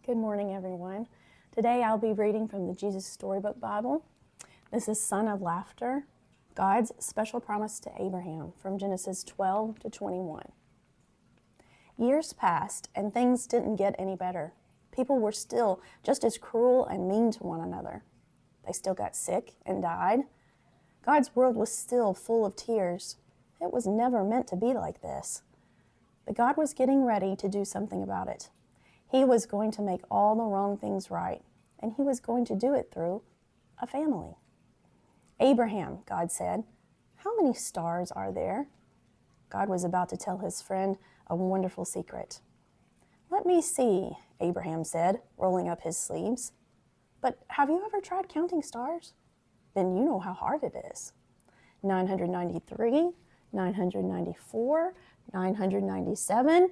Good morning, everyone. Today I'll be reading from the Jesus Storybook Bible. This is Son of Laughter, God's special promise to Abraham from Genesis 12 to 21. Years passed and things didn't get any better. People were still just as cruel and mean to one another. They still got sick and died. God's world was still full of tears. It was never meant to be like this. But God was getting ready to do something about it. He was going to make all the wrong things right, and he was going to do it through a family. Abraham, God said, how many stars are there? God was about to tell his friend a wonderful secret. Let me see, Abraham said, rolling up his sleeves. But have you ever tried counting stars? Then you know how hard it is. 993, 994, 997.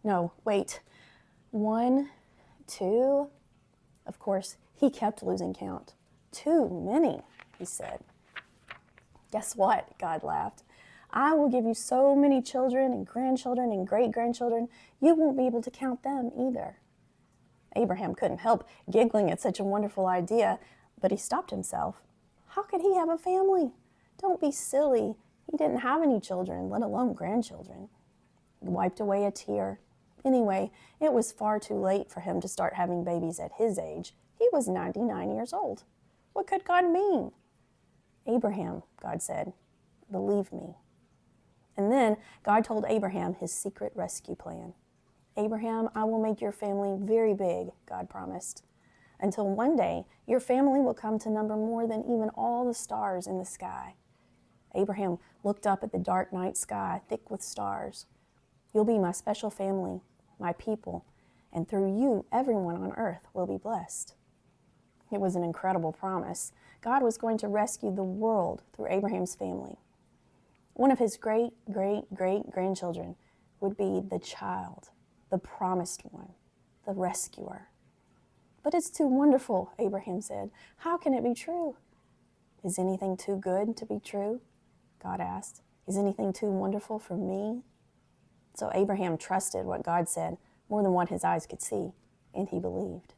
No, wait. 1, 2. Of course, he kept losing count. Too many, he said. Guess what? God laughed. I will give you so many children and grandchildren and great-grandchildren, you won't be able to count them either. Abraham couldn't help giggling at such a wonderful idea, but he stopped himself. How could he have a family? Don't be silly. He didn't have any children, let alone grandchildren. He wiped away a tear. Anyway, it was far too late for him to start having babies at his age. He was 99 years old. What could God mean? Abraham, God said, believe me. And then God told Abraham his secret rescue plan. Abraham, I will make your family very big, God promised, until one day your family will come to number more than even all the stars in the sky. Abraham looked up at the dark night sky, thick with stars. You'll be my special family, my people, and through you, everyone on earth will be blessed. It was an incredible promise. God was going to rescue the world through Abraham's family. One of his great-great-great-grandchildren would be the child, the promised one, the rescuer. But it's too wonderful, Abraham said. How can it be true? Is anything too good to be true? God asked. Is anything too wonderful for me? So Abraham trusted what God said more than what his eyes could see, and he believed.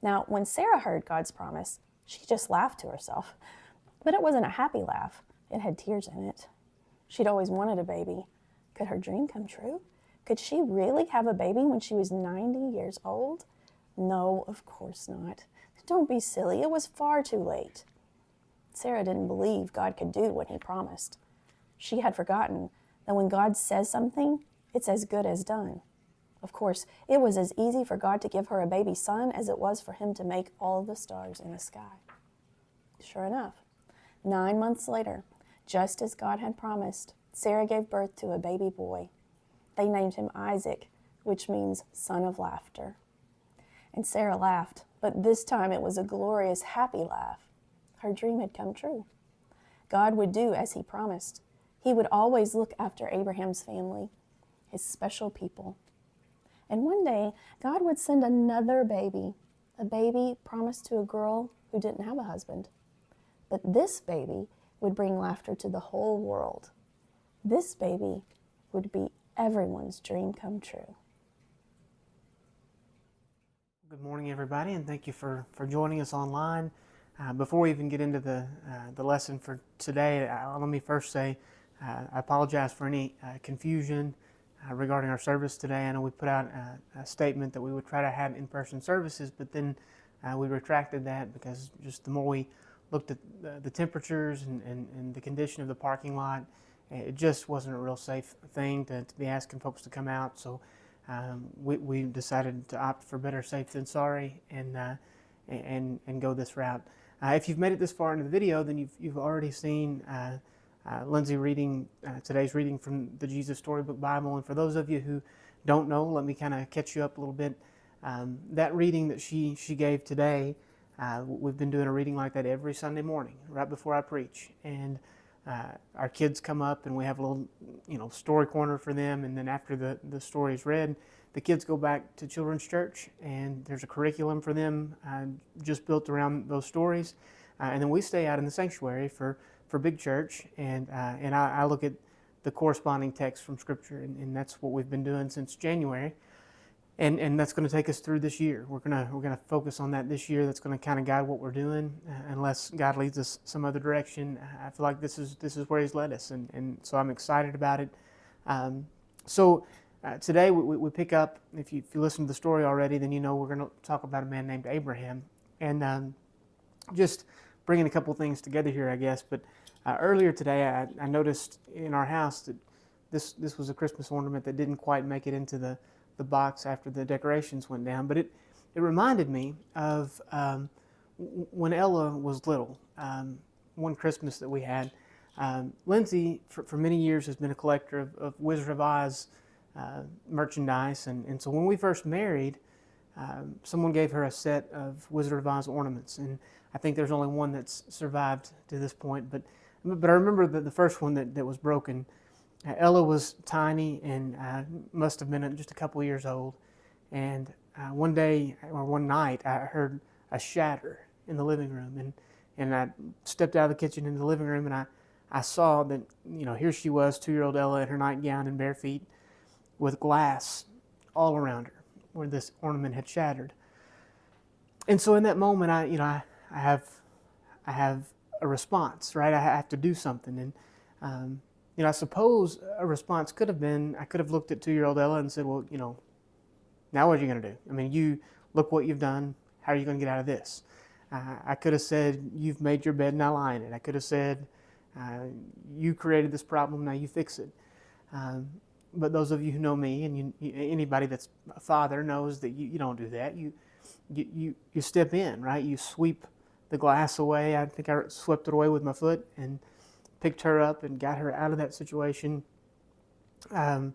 Now, when Sarah heard God's promise, she just laughed to herself. But it wasn't a happy laugh. It had tears in it. She'd always wanted a baby. Could her dream come true? Could she really have a baby when she was 90 years old? No, of course not. Don't be silly. It was far too late. Sarah didn't believe God could do what he promised. She had forgotten that when God says something, it's as good as done. Of course, it was as easy for God to give her a baby son as it was for him to make all the stars in the sky. Sure enough, 9 months later, just as God had promised, Sarah gave birth to a baby boy. They named him Isaac, which means son of laughter. And Sarah laughed, but this time it was a glorious, happy laugh. Her dream had come true. God would do as he promised. He would always look after Abraham's family, his special people. And one day, God would send another baby, a baby promised to a girl who didn't have a husband. But this baby would bring laughter to the whole world. This baby would be everyone's dream come true. Good morning, everybody, and thank you for joining us online. Before we even get into the lesson for today, let me first say I apologize for any confusion regarding our service today. I know we put out a statement that we would try to have in-person services, but then we retracted that because just the more we looked at the temperatures and the condition of the parking lot, it just wasn't a real safe thing to be asking folks to come out. So we decided to opt for better safe than sorry and go this route. If you've made it this far into the video, then you've already seen Lindsay reading today's reading from the Jesus Storybook Bible. And for those of you who don't know, let me kind of catch you up a little bit. That reading that she gave today, we've been doing a reading like that every Sunday morning, right before I preach. And our kids come up and we have a little, story corner for them. And then after the story is read, the kids go back to Children's Church and there's a curriculum for them just built around those stories. And then we stay out in the sanctuary for Big Church, and I look at the corresponding text from Scripture, and that's what we've been doing since January. And that's going to take us through this year. We're gonna focus on that this year. That's going to kind of guide what we're doing, unless God leads us some other direction. I feel like this is where He's led us, and so I'm excited about it. So today we pick up. If you listen to the story already, then you know we're going to talk about a man named Abraham, and just bringing a couple things together here, I guess. But earlier today, I noticed in our house that this was a Christmas ornament that didn't quite make it into the box after the decorations went down, but it reminded me of when Ella was little. One Christmas that we had, Lindsay for many years has been a collector of Wizard of Oz merchandise, and so when we first married, someone gave her a set of Wizard of Oz ornaments, and I think there's only one that's survived to this point, but I remember the first one that was broken. Ella was tiny and must have been just a couple of years old. And one night, I heard a shatter in the living room. And I stepped out of the kitchen into the living room, and I saw that, here she was, 2-year-old Ella in her nightgown and bare feet with glass all around her where this ornament had shattered. And so in that moment, I have a response, right? I have to do something. And I suppose a response could have been, I could have looked at 2-year-old Ella and said, well, now what are you going to do? I mean, you look what you've done. How are you going to get out of this? I could have said, you've made your bed, now lie in it. I could have said, you created this problem, now you fix it. But those of you who know me, and anybody that's a father knows that you don't do that. You step in, right? You sweep the glass away. I think I swept it away with my foot and picked her up and got her out of that situation, and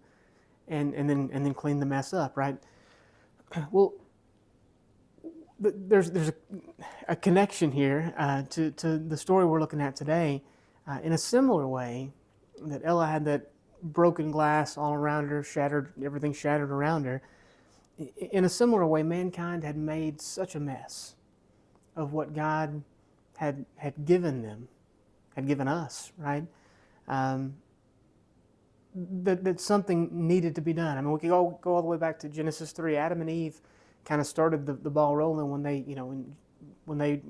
then cleaned the mess up, right? Well, there's a connection here to the story we're looking at today. In a similar way, that Ella had that broken glass all around her, everything shattered around her. In a similar way, mankind had made such a mess of what God had given them. Had given us, right? That something needed to be done. I mean, we could go all the way back to Genesis 3. Adam and Eve kind of started the ball rolling when they, when they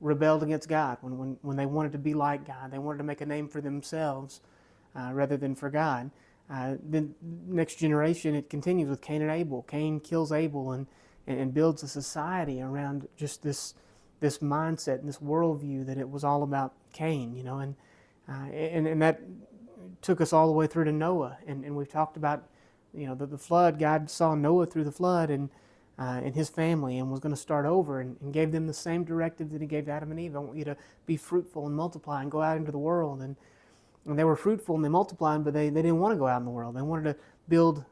rebelled against God, when they wanted to be like God. They wanted to make a name for themselves rather than for God. Then next generation, it continues with Cain and Abel. Cain kills Abel and builds a society around just this mindset and this worldview that it was all about Cain, and that took us all the way through to Noah. And we've talked about, the flood. God saw Noah through the flood and his family, and was going to start over and gave them the same directive that He gave Adam and Eve. I want you to be fruitful and multiply and go out into the world. And they were fruitful and they multiplied, but they didn't want to go out in the world. They wanted to build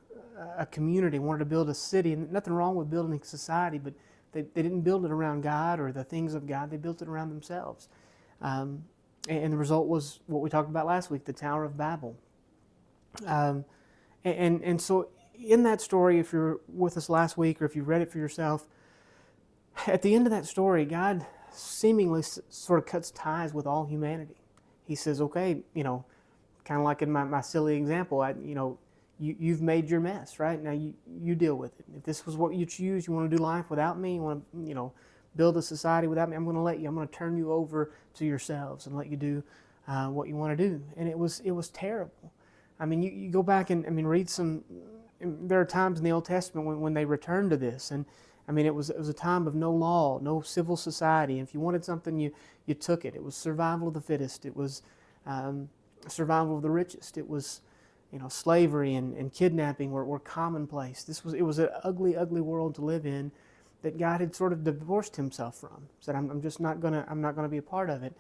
a community, wanted to build a city. And nothing wrong with building a society, but they didn't build it around God or the things of God. They built it around themselves. And the result was what we talked about last week, the Tower of Babel. And so in that story, if you're with us last week or if you read it for yourself, at the end of that story, God seemingly sort of cuts ties with all humanity. He says, okay, kind of like in my silly example, you've made your mess, right? Now you deal with it. If this was what you choose, you want to do life without me, you want to, build a society without me, I'm going to turn you over to yourselves and let you do what you want to do. And it was terrible. I mean, you go back and read some. There are times in the Old Testament when they return to this, and I mean, it was a time of no law, no civil society. If you wanted something, you took it. It was survival of the fittest. It was survival of the richest. It was, slavery and kidnapping were commonplace. It was an ugly, ugly world to live in that God had sort of divorced Himself from. Said, I'm not gonna be a part of it.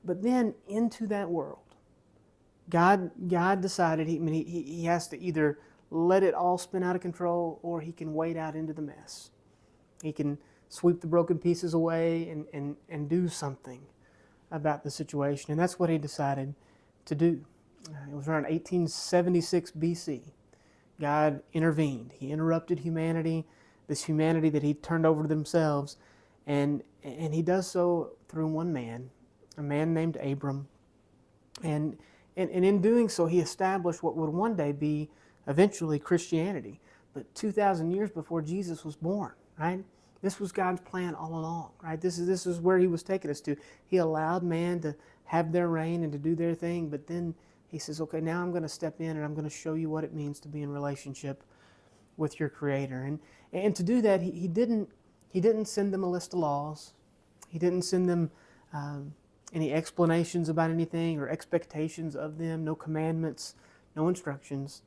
But then into that world, God decided he has to either let it all spin out of control, or He can wade out into the mess. He can sweep the broken pieces away and do something about the situation. And that's what He decided to do. It was around 1876 BC. God intervened. He interrupted humanity, this humanity that He turned over to themselves. And He does so through one man, a man named Abram. And in doing so, He established what would one day be eventually Christianity. but 2,000 years before Jesus was born, right? This was God's plan all along, right? This is where he was taking us to. He allowed man to have their reign and to do their thing, but then he says, okay, now I'm going to step in and I'm going to show you what it means to be in relationship with your Creator. And to do that, he didn't send them a list of laws. He didn't send them any explanations about anything or expectations of them, no commandments, no instructions.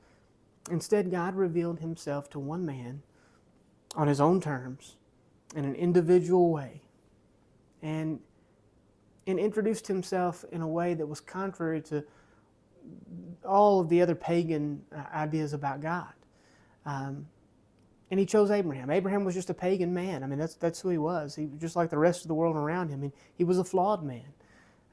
Instead, God revealed himself to one man on his own terms in an individual way and introduced himself in a way that was contrary to all of the other pagan ideas about God. And he chose Abraham. Abraham was just a pagan man. I mean, that's who he was. He was just like the rest of the world around him. And he was a flawed man.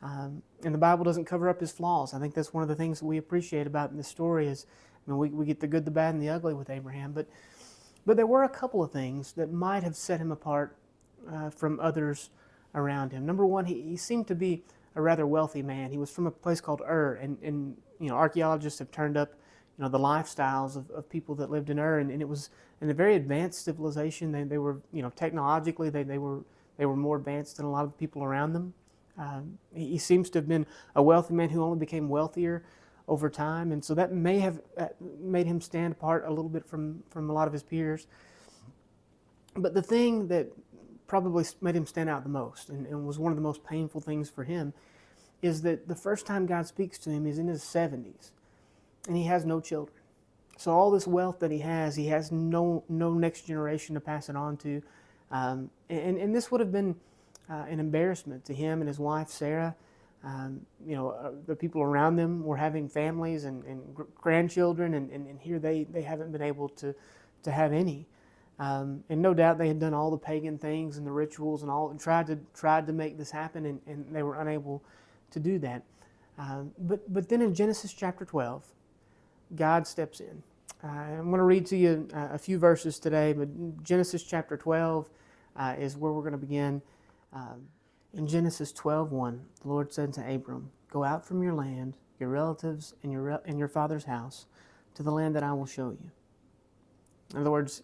And the Bible doesn't cover up his flaws. I think that's one of the things that we appreciate about in this story is, I mean, we get the good, the bad, and the ugly with Abraham. But there were a couple of things that might have set him apart from others around him. Number one, he seemed to be a rather wealthy man. He was from a place called Ur, and archaeologists have turned up the lifestyles of people that lived in Ur, and it was in a very advanced civilization. They were, technologically, they were more advanced than a lot of the people around them. He seems to have been a wealthy man who only became wealthier over time, and so that may have made him stand apart a little bit from a lot of his peers. But the thing that probably made him stand out the most, and was one of the most painful things for him, is that the first time God speaks to him is in his 70s, and he has no children. So all this wealth that he has no next generation to pass it on to, and this would have been an embarrassment to him and his wife Sarah. The people around them were having families and grandchildren, and here they haven't been able to have any. And no doubt they had done all the pagan things and the rituals and all, and tried to make this happen, and they were unable to do that. But then in Genesis chapter 12, God steps in. I'm going to read to you a few verses today, but Genesis chapter 12 is where we're going to begin. In Genesis 12:1, the Lord said to Abram, "Go out from your land, your relatives, and your father's house, to the land that I will show you." In other words,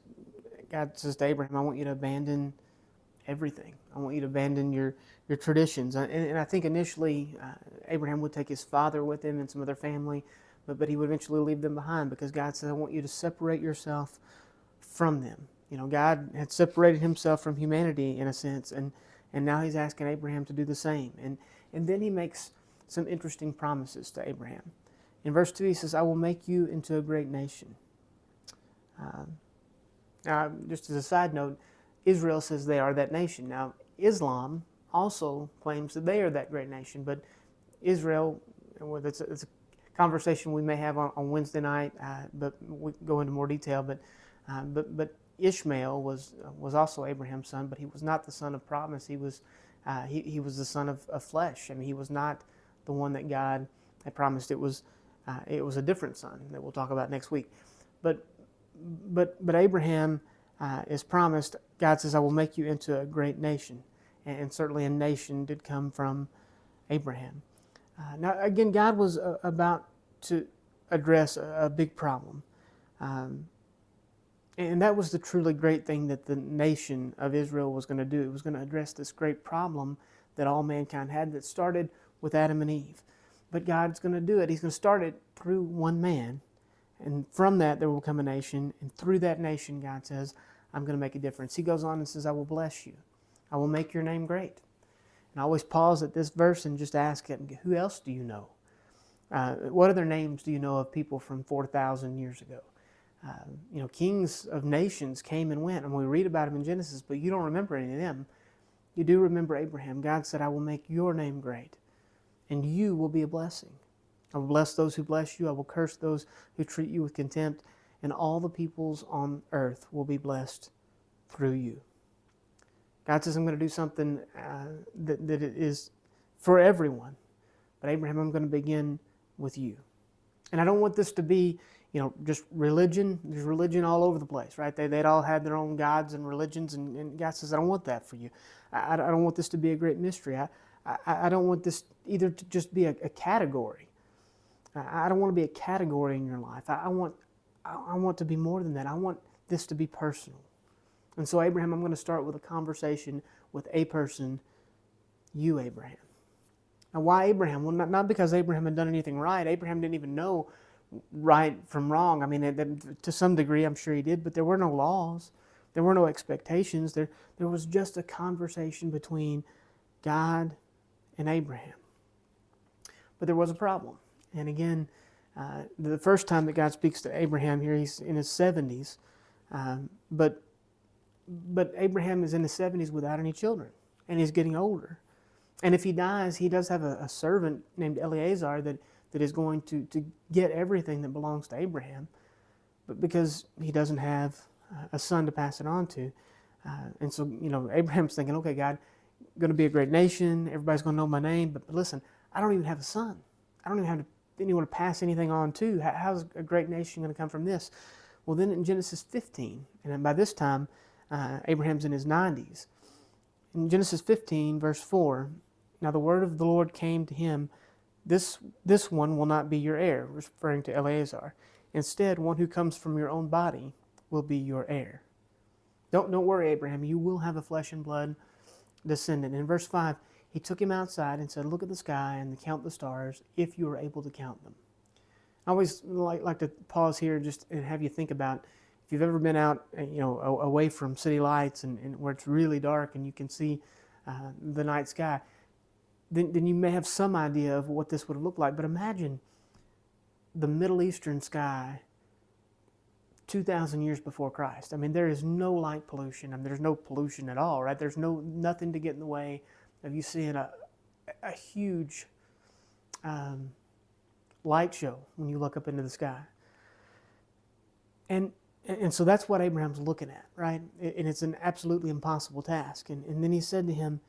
God says to Abraham, "I want you to abandon everything. I want you to abandon your traditions." And I think initially Abraham would take his father with him and some other family, but he would eventually leave them behind because God said, "I want you to separate yourself from them." God had separated himself from humanity in a sense, and now he's asking Abraham to do the same. And then he makes some interesting promises to Abraham. In verse 2, he says, "I will make you into a great nation." Now, just as a side note, Israel says they are that nation. Now, Islam also claims that they are that great nation, but Israel, well, it's a conversation we may have on Wednesday night, but we go into more detail. But Ishmael was also Abraham's son, but he was not the son of promise. He was the son of flesh. I mean, he was not the one that God had promised. It was a different son that we'll talk about next week. But Abraham is promised. God says, "I will make you into a great nation," and certainly a nation did come from Abraham. Now, again, God was about to address a big problem. And that was the truly great thing that the nation of Israel was going to do. It was going to address this great problem that all mankind had that started with Adam and Eve. But God's going to do it. He's going to start it through one man. And from that, there will come a nation. And through that nation, God says, "I'm going to make a difference." He goes on and says, "I will bless you. I will make your name great." And I always pause at this verse and just ask him, who else do you know? What other names do you know of people from 4,000 years ago? Kings of nations came and went, and we read about them in Genesis, but you don't remember any of them. You do remember Abraham. God said, "I will make your name great, and you will be a blessing. I will bless those who bless you. I will curse those who treat you with contempt, and all the peoples on earth will be blessed through you." God says, "I'm going to do something that it is for everyone. But Abraham, I'm going to begin with you." And I don't want this to be just religion. There's religion all over the place, right? They'd all had their own gods and religions, and God says, "I don't want that for you. I don't want this to be a great mystery. I don't want this either to just be a category. I don't want to be a category in your life. I want to be more than that. I want this to be personal. And so, Abraham, I'm going to start with a conversation with a person, you, Abraham. Now, why Abraham? Well, not because Abraham had done anything right. Abraham didn't even know right from wrong. I mean, to some degree, I'm sure he did, but there were no laws. There were no expectations. There was just a conversation between God and Abraham. But there was a problem. And again, the first time that God speaks to Abraham here, he's in his 70s. But Abraham is in his 70s without any children, and he's getting older. And if he dies, he does have a servant named Eleazar that is going to get everything that belongs to Abraham, but because he doesn't have a son to pass it on to. And so, Abraham's thinking, okay, God, I'm going to be a great nation. Everybody's going to know my name. But listen, I don't even have a son. I don't even have anyone to pass anything on to. How's a great nation going to come from this? Well, then in Genesis 15, and then by this time, Abraham's in his 90s. In Genesis 15, verse 4, now the word of the Lord came to him, this one will not be your heir, referring to Eleazar. Instead, one who comes from your own body will be your heir. Don't worry, Abraham, you will have a flesh and blood descendant. In verse 5, he took him outside and said, look at the sky and count the stars, if you are able to count them. I always like to pause here just and have you think about if you've ever been out, away from city lights and where it's really dark and you can see the night sky, then you may have some idea of what this would look like. But imagine the Middle Eastern sky 2,000 years before Christ. I mean, there is no light pollution. I mean, there's no pollution at all, right? There's nothing to get in the way of you seeing a huge light show when you look up into the sky. And so that's what Abraham's looking at, right? And it's an absolutely impossible task. And then he said to him,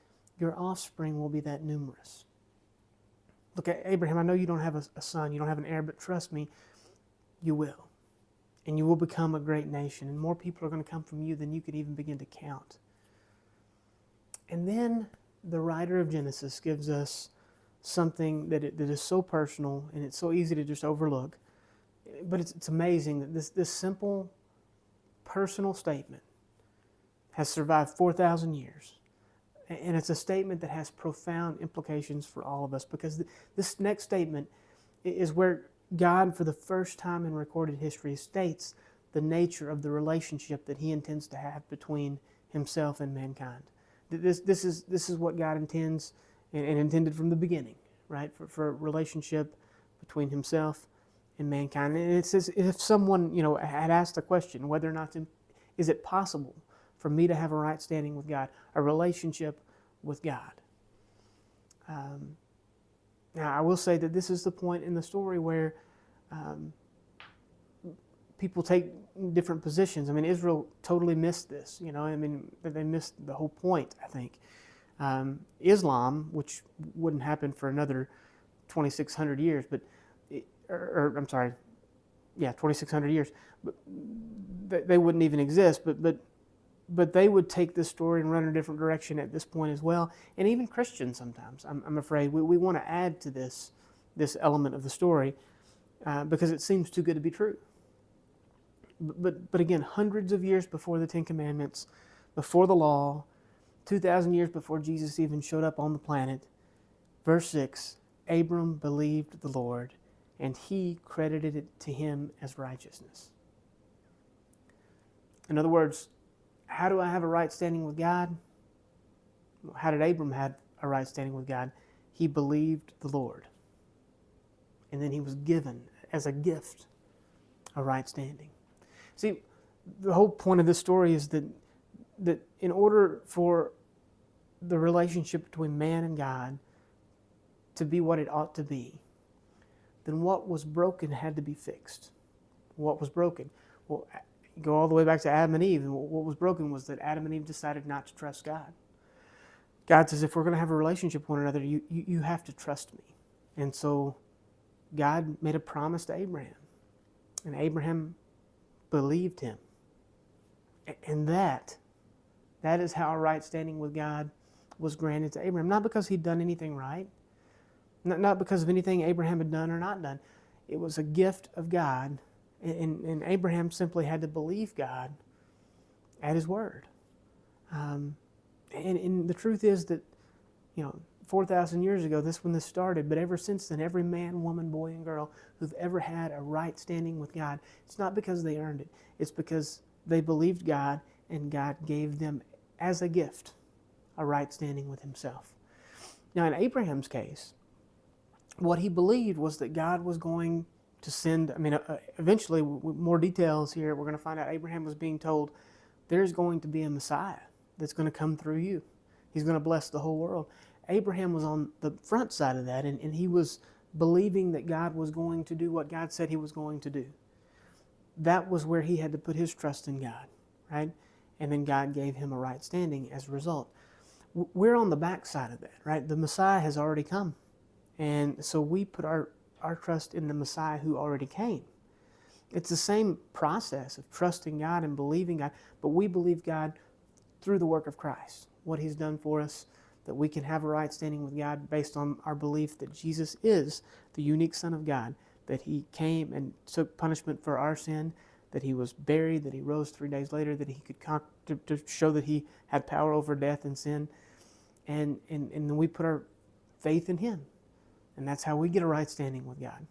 your offspring will be that numerous. Look, Abraham, I know you don't have a son, you don't have an heir, but trust me, you will. And you will become a great nation, and more people are going to come from you than you could even begin to count. And then the writer of Genesis gives us something that is so personal and it's so easy to just overlook. But it's amazing that this simple personal statement has survived 4,000 years. And it's a statement that has profound implications for all of us, because this next statement is where God, for the first time in recorded history, states the nature of the relationship that he intends to have between himself and mankind. This is what God intends and intended from the beginning, right? For a relationship between himself and mankind. And it's as if someone, had asked the question whether or not is it possible for me to have a right standing with God, a relationship with God. Now, I will say that this is the point in the story where people take different positions. I mean, Israel totally missed this, they missed the whole point, I think. Islam, which wouldn't happen for another 2,600 years, 2,600 years, but they wouldn't even exist, but they would take this story and run in a different direction at this point as well. And even Christians sometimes, I'm afraid, we want to add to this element of the story because it seems too good to be true. But again, hundreds of years before the Ten Commandments, before the law, 2,000 years before Jesus even showed up on the planet, verse 6, Abram believed the Lord, and he credited it to him as righteousness. In other words, how do I have a right standing with God? How did Abram have a right standing with God? He believed the Lord. And then he was given as a gift a right standing. See, the whole point of this story is that in order for the relationship between man and God to be what it ought to be, then what was broken had to be fixed. What was broken? Well, go all the way back to Adam and Eve, and what was broken was that Adam and Eve decided not to trust God. God says, if we're going to have a relationship with one another, you have to trust me. And so God made a promise to Abraham, and Abraham believed him. And that is how a right standing with God was granted to Abraham. Not because he'd done anything right, not because of anything Abraham had done or not done. It was a gift of God, and Abraham simply had to believe God at His word. And the truth is that, 4,000 years ago, when this started, but ever since then, every man, woman, boy, and girl who've ever had a right standing with God, it's not because they earned it. It's because they believed God, and God gave them as a gift a right standing with Himself. Now, in Abraham's case, what he believed was that God was going to send, eventually, with more details here, we're going to find out Abraham was being told there's going to be a Messiah that's going to come through you. He's going to bless the whole world. Abraham was on the front side of that, and he was believing that God was going to do what God said He was going to do. That was where he had to put his trust in God, right? And then God gave him a right standing as a result. We're on the back side of that, right? The Messiah has already come. And so we put our trust in the Messiah who already came. It's the same process of trusting God and believing God, but we believe God through the work of Christ, what He's done for us, that we can have a right standing with God based on our belief that Jesus is the unique Son of God, that He came and took punishment for our sin, that He was buried, that He rose 3 days later, that He could to show that He had power over death and sin, and then we put our faith in Him, and that's how we get a right standing with God.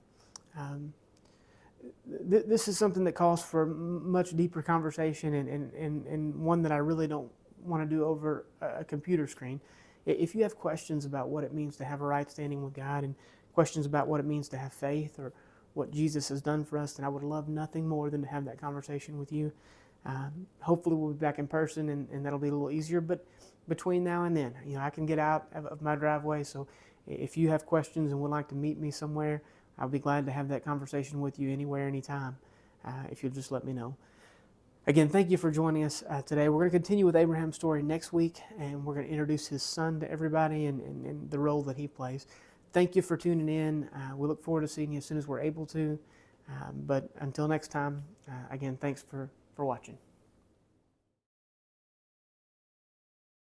This is something that calls for much deeper conversation, and one that I really don't want to do over a computer screen. If you have questions about what it means to have a right standing with God, and questions about what it means to have faith or what Jesus has done for us, then I would love nothing more than to have that conversation with you. Hopefully we'll be back in person, and that'll be a little easier. But between now and then, I can get out of my driveway. So if you have questions and would like to meet me somewhere, I'll be glad to have that conversation with you anywhere, anytime, if you'll just let me know. Again, thank you for joining us today. We're going to continue with Abraham's story next week, and we're going to introduce his son to everybody and the role that he plays. Thank you for tuning in. We look forward to seeing you as soon as we're able to. But until next time, again, thanks for watching.